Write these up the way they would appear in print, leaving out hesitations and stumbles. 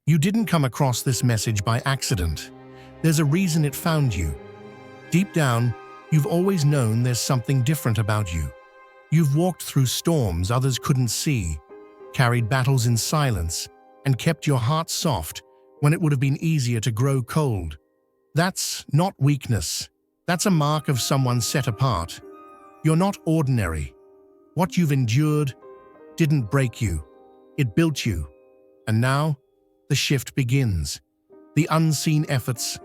You didn't come across this message by accident. There's a reason it found you. Deep down, you've always known there's something different about you. You've walked through storms others couldn't see, carried battles in silence, and kept your heart soft when it would have been easier to grow cold. That's not weakness. That's a mark of someone set apart. You're not ordinary. What you've endured didn't break you. It built you. And now, the shift begins. The unseen efforts,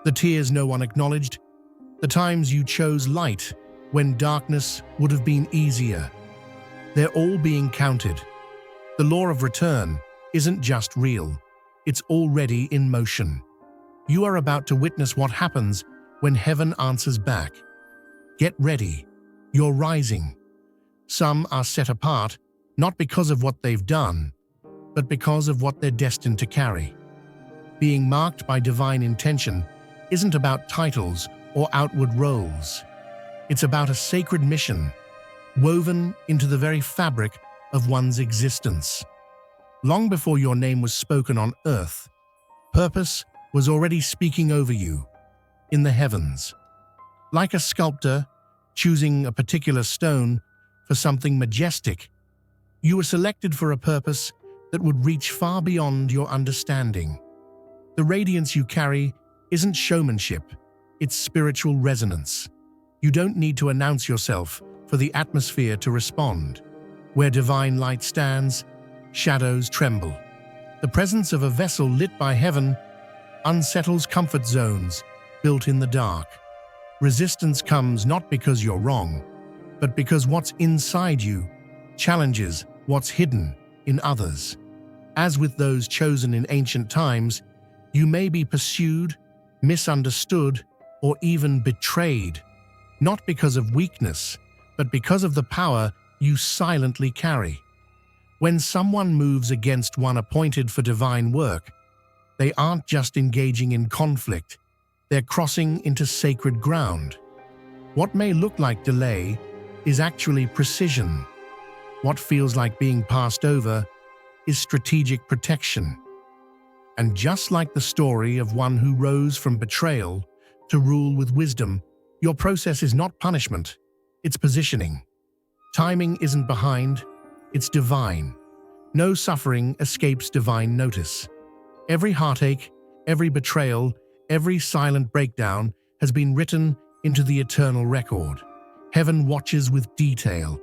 the tears no one acknowledged, the times you chose light when darkness would have been easier. They're all being counted. The law of return isn't just real. It's already in motion. You are about to witness what happens when heaven answers back. Get ready. You're rising. Some are set apart, not because of what they've done, but because of what they're destined to carry. Being marked by divine intention isn't about titles or outward roles. It's about a sacred mission, woven into the very fabric of one's existence. Long before your name was spoken on earth, purpose was already speaking over you in the heavens. Like a sculptor choosing a particular stone for something majestic, you were selected for a purpose that would reach far beyond your understanding. The radiance you carry isn't showmanship, it's spiritual resonance. You don't need to announce yourself for the atmosphere to respond. Where divine light stands, shadows tremble. The presence of a vessel lit by heaven unsettles comfort zones built in the dark. Resistance comes not because you're wrong, but because what's inside you challenges what's hidden in others. As with those chosen in ancient times, you may be pursued, misunderstood, or even betrayed, not because of weakness, but because of the power you silently carry. When someone moves against one appointed for divine work, they aren't just engaging in conflict, they're crossing into sacred ground. What may look like delay is actually precision. What feels like being passed over is strategic protection. And just like the story of one who rose from betrayal to rule with wisdom, your process is not punishment, it's positioning. Timing isn't behind, it's divine. No suffering escapes divine notice. Every heartache, every betrayal, every silent breakdown has been written into the eternal record. Heaven watches with detail.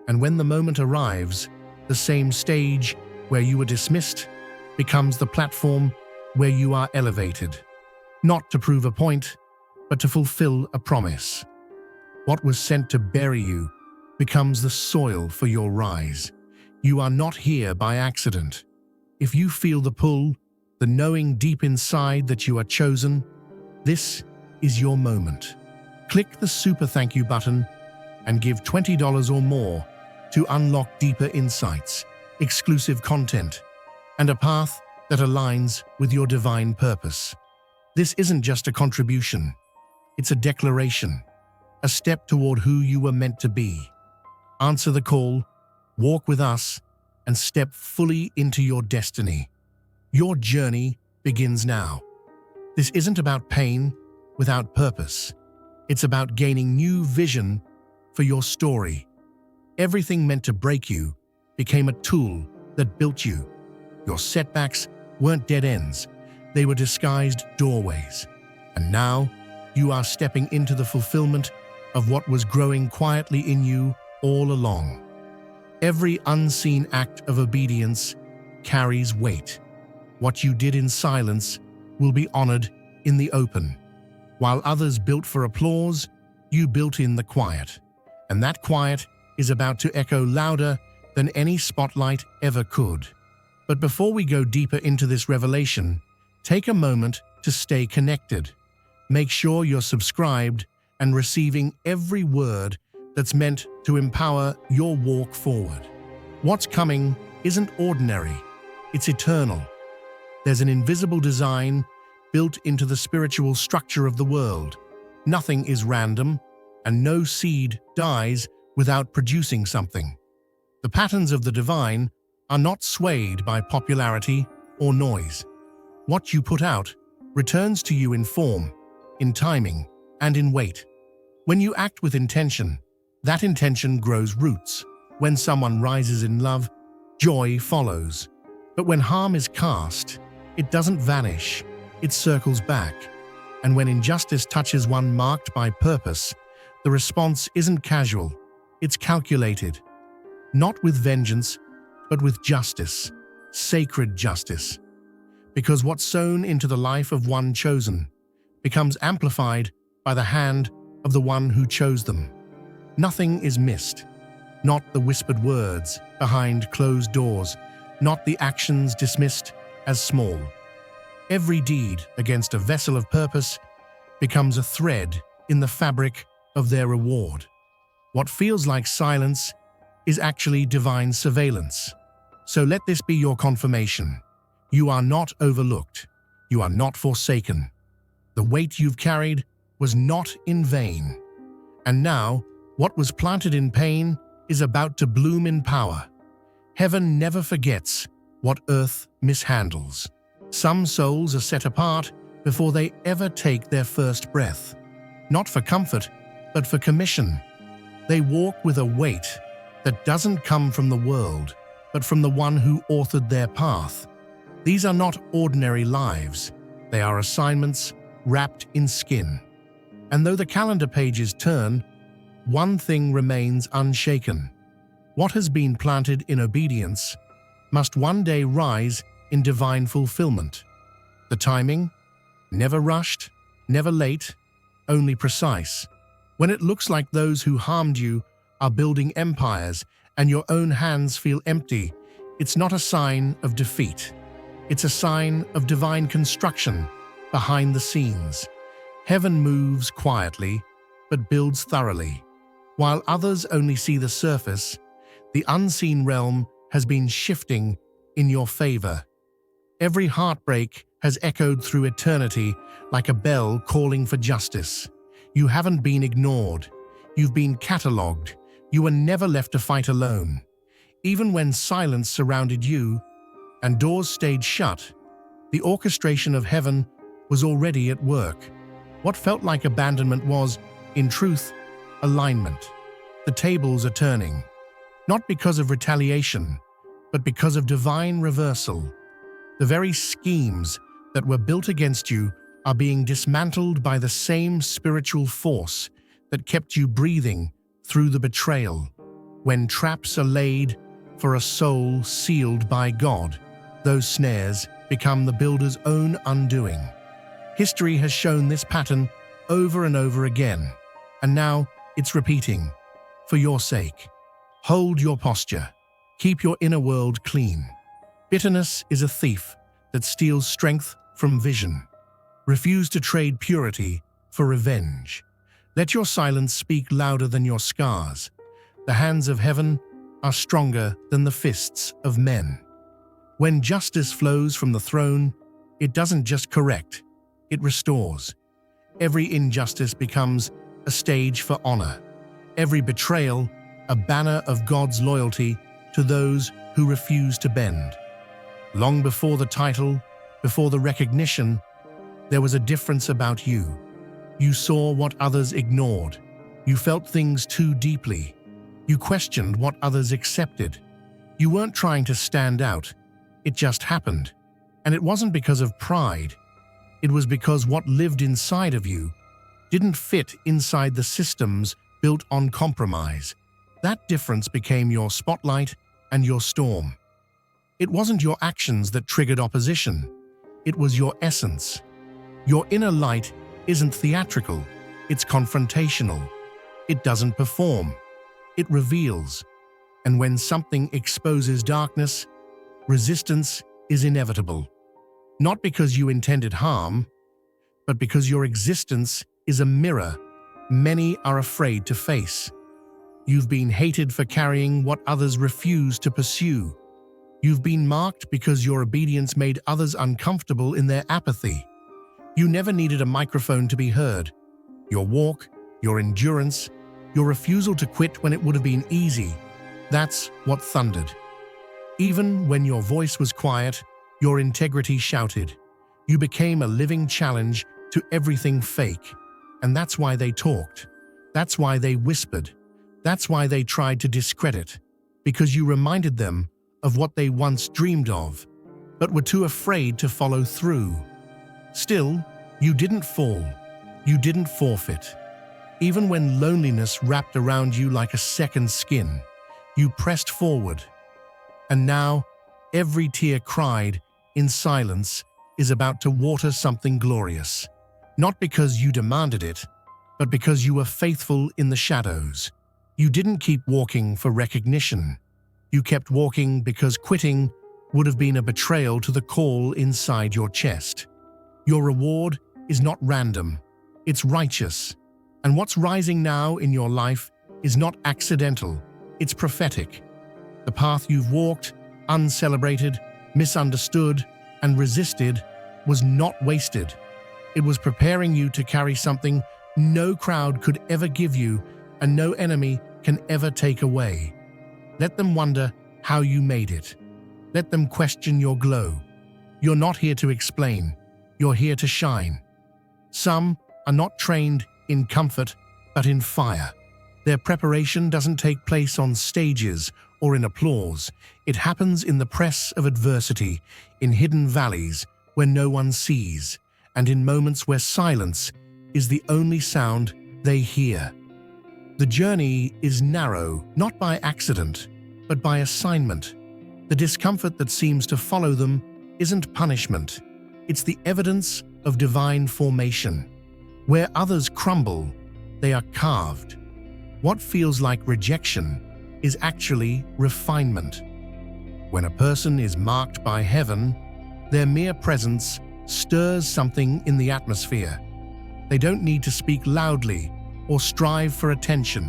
And when the moment arrives, the same stage where you were dismissed becomes the platform where you are elevated. Not to prove a point, but to fulfill a promise. What was sent to bury you becomes the soil for your rise. You are not here by accident. If you feel the pull, the knowing deep inside that you are chosen, this is your moment. Click the super thank you button and give $20 or more to unlock deeper insights, exclusive content, and a path that aligns with your divine purpose. This isn't just a contribution, it's a declaration, a step toward who you were meant to be. Answer the call, walk with us, and step fully into your destiny. Your journey begins now. This isn't about pain without purpose. It's about gaining new vision for your story. Everything meant to break you became a tool that built you. Your setbacks weren't dead ends, they were disguised doorways. And now, you are stepping into the fulfillment of what was growing quietly in you all along. Every unseen act of obedience carries weight. What you did in silence will be honored in the open. While others built for applause, you built in the quiet. And that quiet is about to echo louder than any spotlight ever could. But before we go deeper into this revelation, take a moment to stay connected. Make sure you're subscribed and receiving every word that's meant to empower your walk forward. What's coming isn't ordinary, it's eternal. There's an invisible design built into the spiritual structure of the world. Nothing is random, and no seed dies without producing something. The patterns of the divine are not swayed by popularity or noise. What you put out returns to you in form, in timing, and in weight. When you act with intention, that intention grows roots. When someone rises in love, joy follows. But when harm is cast, it doesn't vanish, it circles back. And when injustice touches one marked by purpose, the response isn't casual, it's calculated. Not with vengeance, but with justice, sacred justice. Because what's sown into the life of one chosen becomes amplified by the hand of the one who chose them. Nothing is missed, not the whispered words behind closed doors, not the actions dismissed as small. Every deed against a vessel of purpose becomes a thread in the fabric of their reward. What feels like silence is actually divine surveillance. So let this be your confirmation. You are not overlooked. You are not forsaken. The weight you've carried was not in vain. And now, what was planted in pain is about to bloom in power. Heaven never forgets what earth mishandles. Some souls are set apart before they ever take their first breath. Not for comfort, but for commission. They walk with a weight that doesn't come from the world, but from the one who authored their path. These are not ordinary lives. They are assignments wrapped in skin. And though the calendar pages turn, one thing remains unshaken. What has been planted in obedience must one day rise in divine fulfillment. The timing? Never rushed, never late, only precise. When it looks like those who harmed you are building empires and your own hands feel empty, it's not a sign of defeat. It's a sign of divine construction behind the scenes. Heaven moves quietly, but builds thoroughly. While others only see the surface, the unseen realm has been shifting in your favor. Every heartbreak has echoed through eternity like a bell calling for justice. You haven't been ignored. You've been catalogued. You were never left to fight alone. Even when silence surrounded you and doors stayed shut, the orchestration of heaven was already at work. What felt like abandonment was, in truth, alignment. The tables are turning, not because of retaliation, but because of divine reversal. The very schemes that were built against you are being dismantled by the same spiritual force that kept you breathing through the betrayal. When traps are laid for a soul sealed by God, those snares become the builder's own undoing. History has shown this pattern over and over again, and now it's repeating. For your sake, hold your posture. Keep your inner world clean. Bitterness is a thief that steals strength from vision. Refuse to trade purity for revenge. Let your silence speak louder than your scars. The hands of heaven are stronger than the fists of men. When justice flows from the throne, it doesn't just correct, it restores. Every injustice becomes a stage for honor. Every betrayal, a banner of God's loyalty to those who refuse to bend. Long before the title, before the recognition, there was a difference about you. You saw what others ignored. You felt things too deeply. You questioned what others accepted. You weren't trying to stand out. It just happened. And it wasn't because of pride. It was because what lived inside of you didn't fit inside the systems built on compromise. That difference became your spotlight and your storm. It wasn't your actions that triggered opposition. It was your essence. Your inner light isn't theatrical, it's confrontational. It doesn't perform, it reveals. And when something exposes darkness, resistance is inevitable. Not because you intended harm, but because your existence is a mirror many are afraid to face. You've been hated for carrying what others refuse to pursue. You've been marked because your obedience made others uncomfortable in their apathy. You never needed a microphone to be heard. Your walk, your endurance, your refusal to quit when it would have been easy, that's what thundered. Even when your voice was quiet, Your integrity shouted. You became a living challenge to everything fake. And that's why they talked. That's why they whispered. That's why they tried to discredit. Because you reminded them of what they once dreamed of, but were too afraid to follow through. Still, you didn't fall. You didn't forfeit. Even when loneliness wrapped around you like a second skin, you pressed forward. And now, every tear cried in silence is about to water something glorious. Not because you demanded it, but because you were faithful in the shadows. You didn't keep walking for recognition. You kept walking because quitting would have been a betrayal to the call inside your chest. Your reward is not random, it's righteous. And what's rising now in your life is not accidental, it's prophetic. The path you've walked, uncelebrated, misunderstood, and resisted was not wasted. It was preparing you to carry something no crowd could ever give you and no enemy can ever take away. Let them wonder how you made it. Let them question your glow. You're not here to explain. You're here to shine. Some are not trained in comfort, but in fire. Their preparation doesn't take place on stages or in applause. It happens in the press of adversity, in hidden valleys where no one sees, and in moments where silence is the only sound they hear. The journey is narrow, not by accident, but by assignment. The discomfort that seems to follow them isn't punishment. It's the evidence of divine formation. Where others crumble, they are carved. What feels like rejection is actually refinement. When a person is marked by heaven, their mere presence stirs something in the atmosphere. They don't need to speak loudly or strive for attention.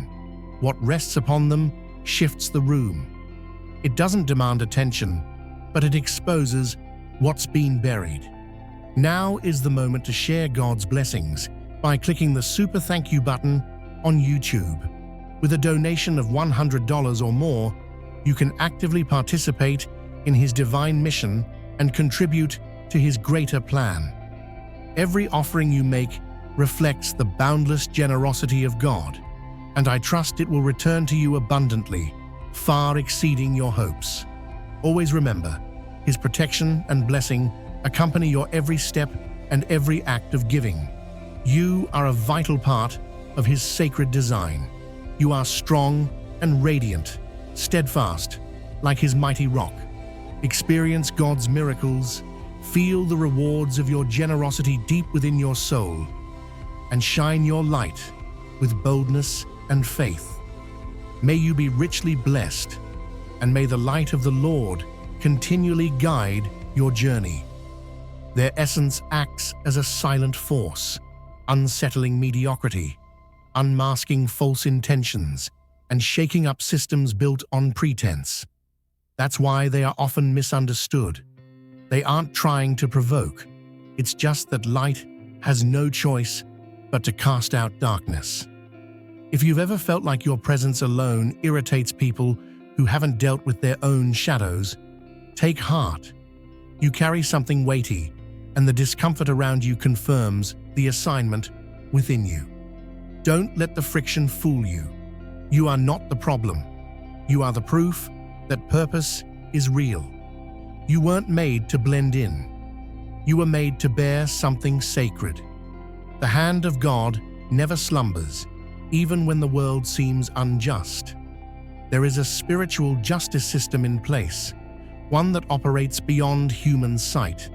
What rests upon them shifts the room. It doesn't demand attention, but it exposes what's been buried. Now is the moment to share God's blessings by clicking the Super Thank You button on YouTube. With a donation of $100 or more, you can actively participate in His divine mission and contribute to His greater plan. Every offering you make reflects the boundless generosity of God, and I trust it will return to you abundantly, far exceeding your hopes. Always remember, His protection and blessing accompany your every step and every act of giving. You are a vital part of His sacred design. You are strong and radiant, steadfast, like His mighty rock. Experience God's miracles, feel the rewards of your generosity deep within your soul, and shine your light with boldness and faith. May you be richly blessed, and may the light of the Lord continually guide your journey. Their essence acts as a silent force, unsettling mediocrity, unmasking false intentions, and shaking up systems built on pretense. That's why they are often misunderstood. They aren't trying to provoke. It's just that light has no choice but to cast out darkness. If you've ever felt like your presence alone irritates people who haven't dealt with their own shadows, take heart. You carry something weighty, and the discomfort around you confirms the assignment within you. Don't let the friction fool you. You are not the problem. You are the proof that purpose is real. You weren't made to blend in. You were made to bear something sacred. The hand of God never slumbers, even when the world seems unjust. There is a spiritual justice system in place, one that operates beyond human sight.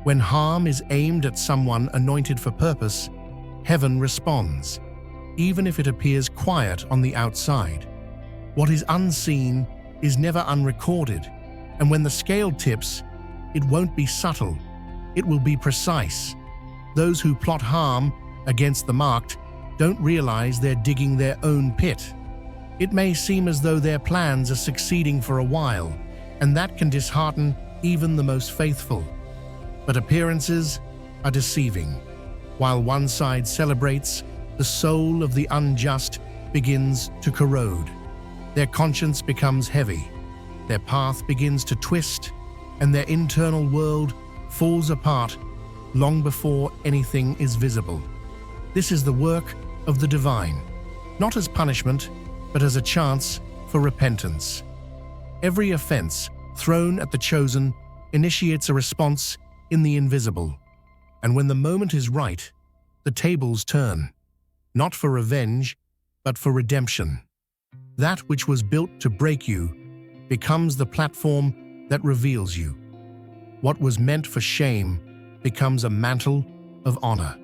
When harm is aimed at someone anointed for purpose, heaven responds, even if it appears quiet on the outside. What is unseen is never unrecorded, and when the scale tips, it won't be subtle, it will be precise. Those who plot harm against the marked don't realize they're digging their own pit. It may seem as though their plans are succeeding for a while, and that can dishearten even the most faithful. But appearances are deceiving. While one side celebrates, the soul of the unjust begins to corrode. Their conscience becomes heavy, their path begins to twist, and their internal world falls apart long before anything is visible. This is the work of the divine, not as punishment, but as a chance for repentance. Every offense thrown at the chosen initiates a response in the invisible. And when the moment is right, the tables turn, not for revenge, but for redemption. That which was built to break you becomes the platform that reveals you. What was meant for shame becomes a mantle of honor.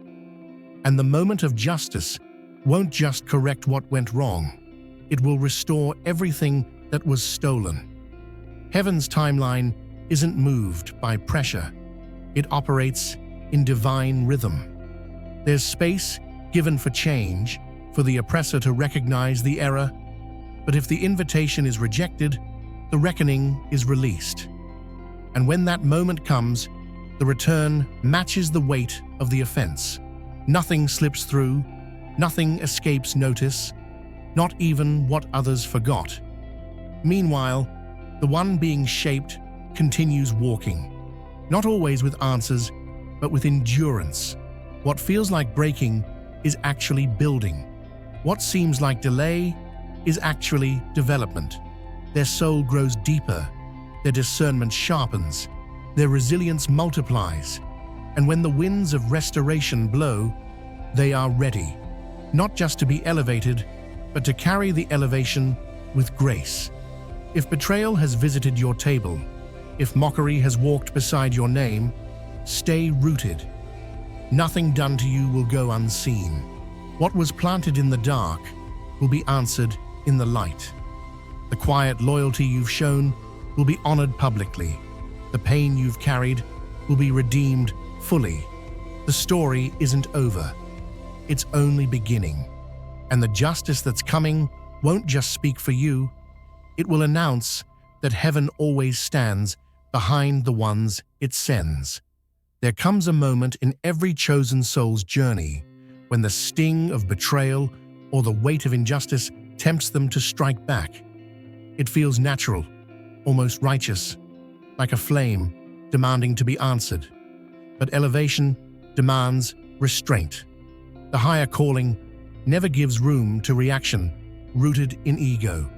And the moment of justice won't just correct what went wrong. It will restore everything that was stolen. Heaven's timeline isn't moved by pressure. It operates in divine rhythm. There's space given for change, for the oppressor to recognize the error, but if the invitation is rejected, the reckoning is released. And when that moment comes, the return matches the weight of the offense. Nothing slips through, nothing escapes notice, not even what others forgot. Meanwhile, the one being shaped continues walking, not always with answers, but with endurance. What feels like breaking is actually building. What seems like delay is actually development. Their soul grows deeper, their discernment sharpens, their resilience multiplies, and when the winds of restoration blow, they are ready, not just to be elevated, but to carry the elevation with grace. If betrayal has visited your table, if mockery has walked beside your name, stay rooted. Nothing done to you will go unseen. What was planted in the dark will be answered in the light. The quiet loyalty you've shown will be honored publicly. The pain you've carried will be redeemed fully. The story isn't over. It's only beginning. And the justice that's coming won't just speak for you. It will announce that heaven always stands behind the ones it sends. There comes a moment in every chosen soul's journey when the sting of betrayal or the weight of injustice tempts them to strike back. It feels natural, almost righteous, like a flame demanding to be answered. But elevation demands restraint. The higher calling never gives room to reaction rooted in ego.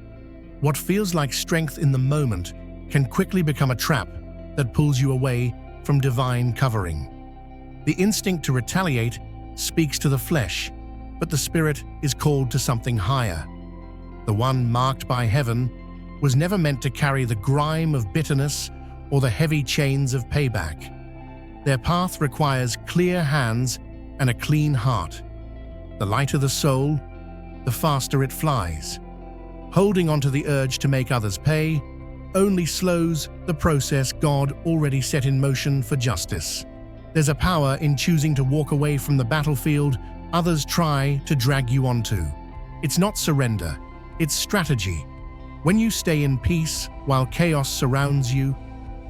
What feels like strength in the moment can quickly become a trap that pulls you away from divine covering. The instinct to retaliate speaks to the flesh, but the spirit is called to something higher. The one marked by heaven was never meant to carry the grime of bitterness or the heavy chains of payback. Their path requires clear hands and a clean heart. The lighter the soul, the faster it flies. Holding onto the urge to make others pay only slows the process God already set in motion for justice. There's a power in choosing to walk away from the battlefield others try to drag you onto. It's not surrender, it's strategy. When you stay in peace while chaos surrounds you,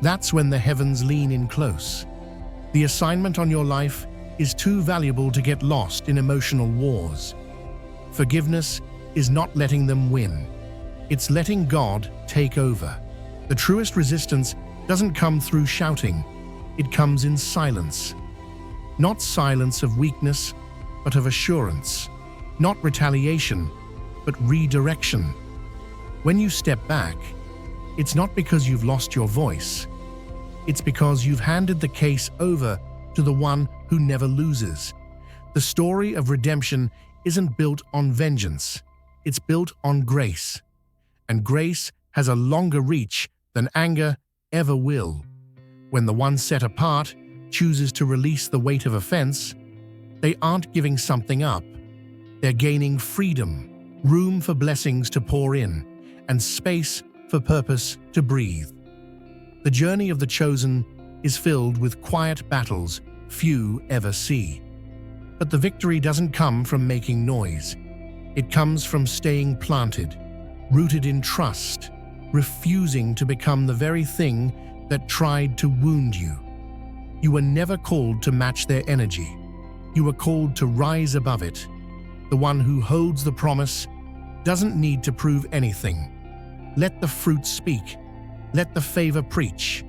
that's when the heavens lean in close. The assignment on your life is too valuable to get lost in emotional wars. Forgiveness is not letting them win. It's letting God take over. The truest resistance doesn't come through shouting. It comes in silence. Not silence of weakness, but of assurance. Not retaliation, but redirection. When you step back, it's not because you've lost your voice. It's because you've handed the case over to the one who never loses. The story of redemption isn't built on vengeance. It's built on grace. And grace has a longer reach than anger ever will. When the one set apart chooses to release the weight of offense, they aren't giving something up. They're gaining freedom, room for blessings to pour in, and space for purpose to breathe. The journey of the chosen is filled with quiet battles few ever see. But the victory doesn't come from making noise. It comes from staying planted, rooted in trust, refusing to become the very thing that tried to wound you. You were never called to match their energy. You were called to rise above it. The one who holds the promise doesn't need to prove anything. Let the fruit speak. Let the favor preach.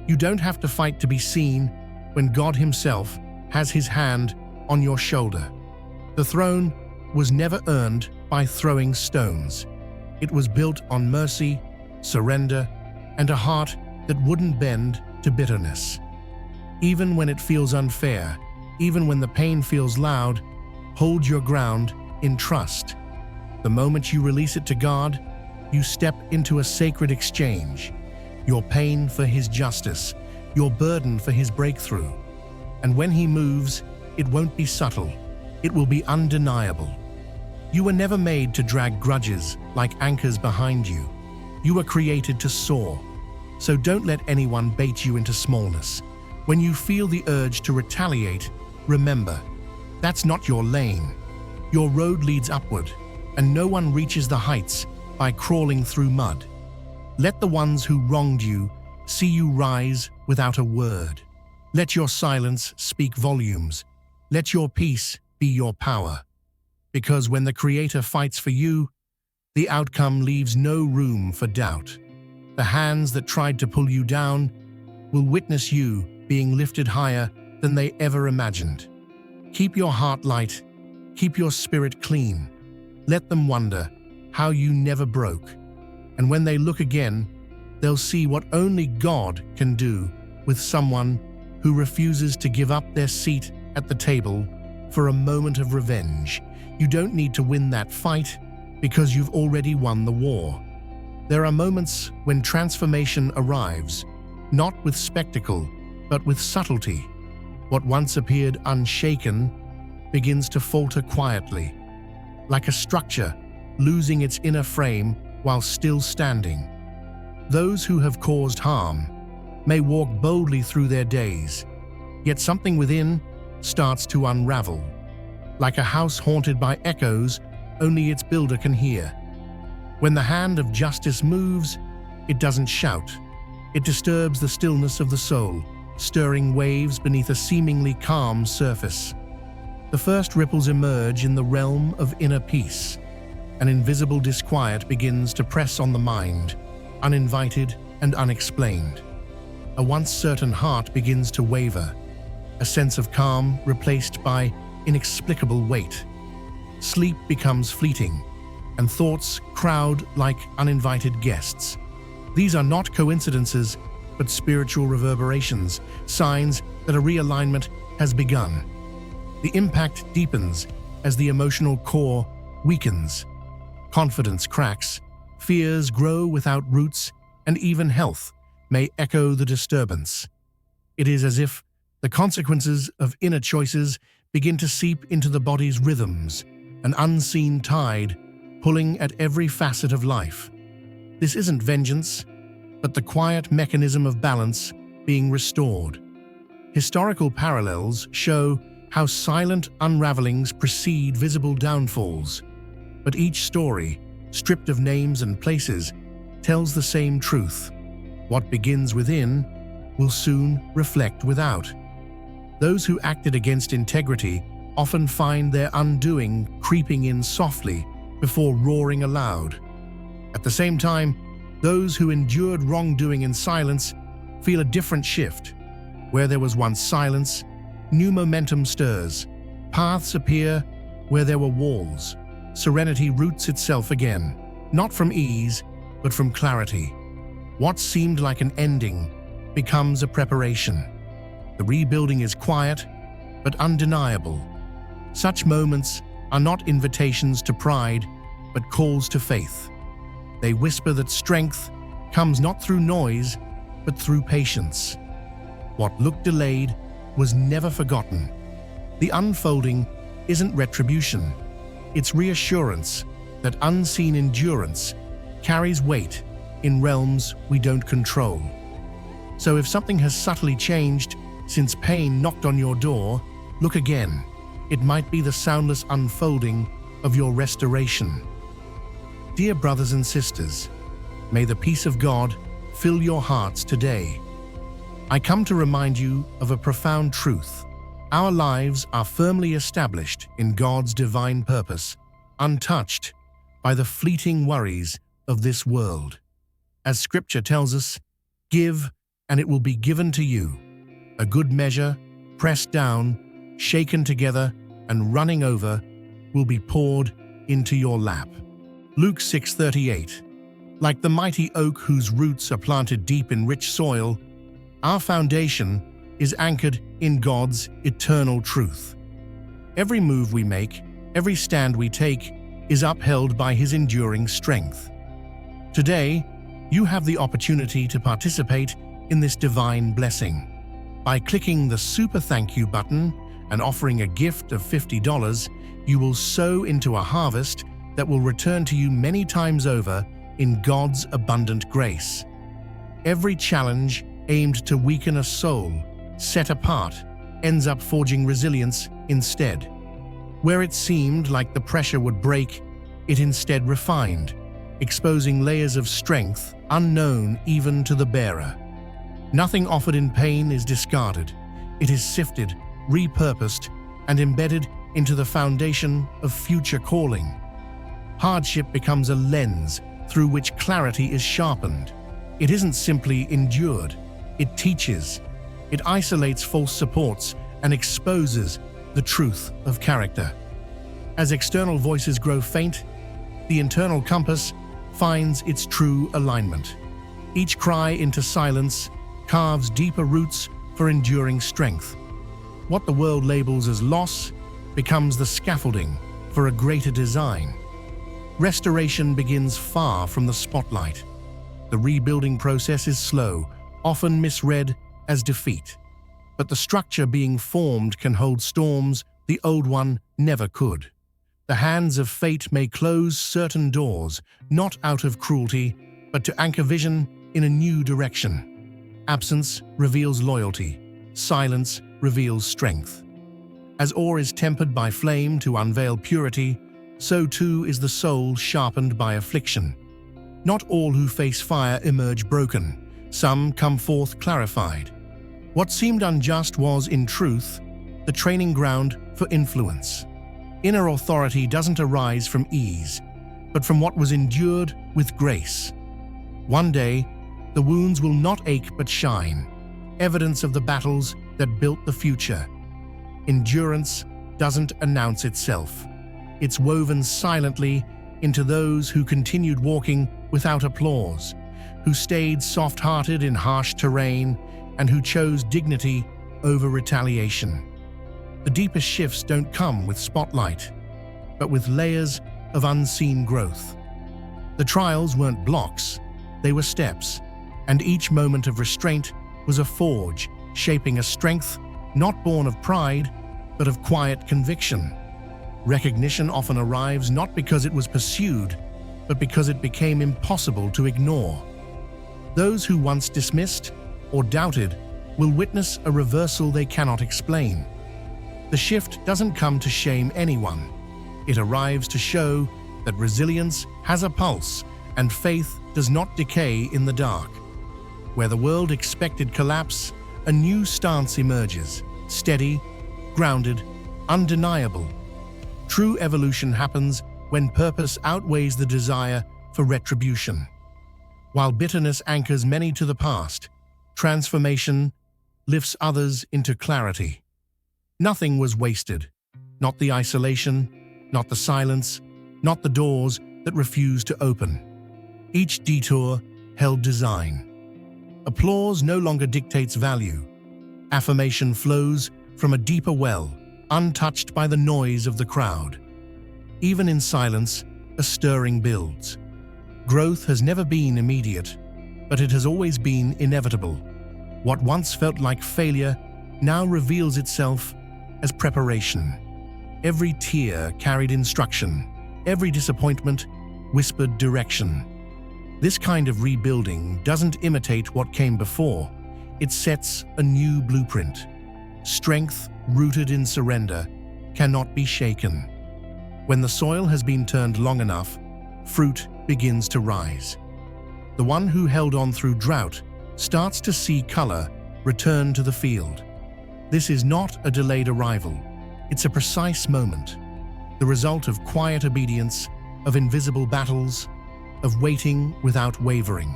You don't have to fight to be seen when God Himself has His hand on your shoulder. The throne was never earned by throwing stones. It was built on mercy, surrender, and a heart that wouldn't bend to bitterness. Even when it feels unfair, even when the pain feels loud, hold your ground in trust. The moment you release it to God, you step into a sacred exchange. Your pain for His justice, your burden for His breakthrough. And when He moves, it won't be subtle. It will be undeniable. You were never made to drag grudges like anchors behind you. You were created to soar. So don't let anyone bait you into smallness. When you feel the urge to retaliate, remember, that's not your lane. Your road leads upward, and no one reaches the heights by crawling through mud. Let the ones who wronged you see you rise without a word. Let your silence speak volumes. Let your peace be your power. Because when the Creator fights for you, the outcome leaves no room for doubt. The hands that tried to pull you down will witness you being lifted higher than they ever imagined. Keep your heart light. Keep your spirit clean. Let them wonder how you never broke. And when they look again, they'll see what only God can do with someone who refuses to give up their seat at the table for a moment of revenge. You don't need to win that fight because you've already won the war. There are moments when transformation arrives, not with spectacle, but with subtlety. What once appeared unshaken begins to falter quietly, like a structure losing its inner frame while still standing. Those who have caused harm may walk boldly through their days, yet something within starts to unravel. Like a house haunted by echoes only its builder can hear. When the hand of justice moves, it doesn't shout. It disturbs the stillness of the soul, stirring waves beneath a seemingly calm surface. The first ripples emerge in the realm of inner peace. An invisible disquiet begins to press on the mind, uninvited and unexplained. A once certain heart begins to waver, a sense of calm replaced by inexplicable weight. Sleep becomes fleeting, and thoughts crowd like uninvited guests. These are not coincidences, but spiritual reverberations, signs that a realignment has begun. The impact deepens as the emotional core weakens. Confidence cracks, fears grow without roots, and even health may echo the disturbance. It is as if the consequences of inner choices begin to seep into the body's rhythms, an unseen tide pulling at every facet of life. This isn't vengeance, but the quiet mechanism of balance being restored. Historical parallels show how silent unravelings precede visible downfalls, but each story, stripped of names and places, tells the same truth. What begins within will soon reflect without. Those who acted against integrity often find their undoing creeping in softly before roaring aloud. At the same time, those who endured wrongdoing in silence feel a different shift. Where there was once silence, new momentum stirs. Paths appear where there were walls. Serenity roots itself again, not from ease, but from clarity. What seemed like an ending becomes a preparation. The rebuilding is quiet, but undeniable. Such moments are not invitations to pride, but calls to faith. They whisper that strength comes not through noise, but through patience. What looked delayed was never forgotten. The unfolding isn't retribution. It's reassurance that unseen endurance carries weight in realms we don't control. So if something has subtly changed since pain knocked on your door, look again. It might be the soundless unfolding of your restoration. Dear brothers and sisters, may the peace of God fill your hearts today. I come to remind you of a profound truth. Our lives are firmly established in God's divine purpose, untouched by the fleeting worries of this world. As Scripture tells us, give, and it will be given to you. A good measure, pressed down, shaken together, and running over, will be poured into your lap. Luke 6:38. Like the mighty oak whose roots are planted deep in rich soil, our foundation is anchored in God's eternal truth. Every move we make, every stand we take, is upheld by His enduring strength. Today, you have the opportunity to participate in this divine blessing. By clicking the Super Thank You button and offering a gift of $50, you will sow into a harvest that will return to you many times over in God's abundant grace. Every challenge aimed to weaken a soul, set apart, ends up forging resilience instead. Where it seemed like the pressure would break, it instead refined, exposing layers of strength unknown even to the bearer. Nothing offered in pain is discarded. It is sifted, repurposed, and embedded into the foundation of future calling. Hardship becomes a lens through which clarity is sharpened. It isn't simply endured, it teaches. It isolates false supports and exposes the truth of character. As external voices grow faint, the internal compass finds its true alignment. Each cry into silence carves deeper roots for enduring strength. What the world labels as loss becomes the scaffolding for a greater design. Restoration begins far from the spotlight. The rebuilding process is slow, often misread as defeat. But the structure being formed can hold storms the old one never could. The hands of fate may close certain doors, not out of cruelty, but to anchor vision in a new direction. Absence reveals loyalty. Silence reveals strength. As ore is tempered by flame to unveil purity, so too is the soul sharpened by affliction. Not all who face fire emerge broken. Some come forth clarified. What seemed unjust was, in truth, the training ground for influence. Inner authority doesn't arise from ease, but from what was endured with grace. One day, the wounds will not ache but shine, evidence of the battles that built the future. Endurance doesn't announce itself. It's woven silently into those who continued walking without applause, who stayed soft-hearted in harsh terrain, and who chose dignity over retaliation. The deepest shifts don't come with spotlight, but with layers of unseen growth. The trials weren't blocks, they were steps, and each moment of restraint was a forge, shaping a strength not born of pride, but of quiet conviction. Recognition often arrives not because it was pursued, but because it became impossible to ignore. Those who once dismissed or doubted will witness a reversal they cannot explain. The shift doesn't come to shame anyone. It arrives to show that resilience has a pulse and faith does not decay in the dark. Where the world expected collapse, a new stance emerges, steady, grounded, undeniable. True evolution happens when purpose outweighs the desire for retribution. While bitterness anchors many to the past, transformation lifts others into clarity. Nothing was wasted. Not the isolation, not the silence, not the doors that refused to open. Each detour held design. Applause no longer dictates value. Affirmation flows from a deeper well, untouched by the noise of the crowd. Even in silence, a stirring builds. Growth has never been immediate, but it has always been inevitable. What once felt like failure now reveals itself as preparation. Every tear carried instruction, every disappointment whispered direction. This kind of rebuilding doesn't imitate what came before, it sets a new blueprint. Strength rooted in surrender cannot be shaken. When the soil has been turned long enough, fruit begins to rise. The one who held on through drought starts to see color return to the field. This is not a delayed arrival. It's a precise moment, the result of quiet obedience, of invisible battles, of waiting without wavering.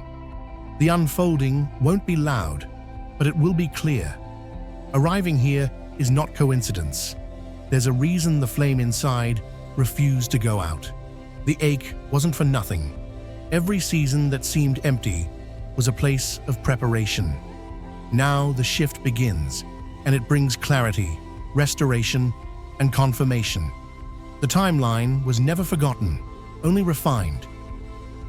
The unfolding won't be loud, But it will be clear. Arriving here is not coincidence. There's a reason the flame inside refused to go out. The ache wasn't for nothing. Every season that seemed empty was a place of preparation. Now the shift begins, and it brings clarity, restoration, and confirmation. The timeline was never forgotten, only refined.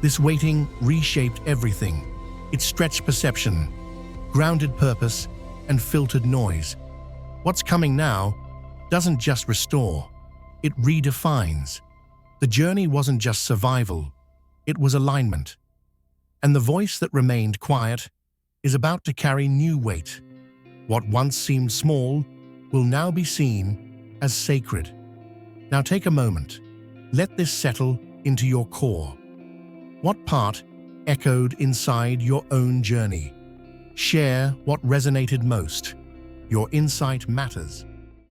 This waiting reshaped everything. It stretched perception, grounded purpose, and filtered noise. What's coming now doesn't just restore, it redefines. The journey wasn't just survival, it was alignment. And the voice that remained quiet is about to carry new weight. What once seemed small will now be seen as sacred. Now take a moment. Let this settle into your core. What part echoed inside your own journey? Share what resonated most. Your insight matters.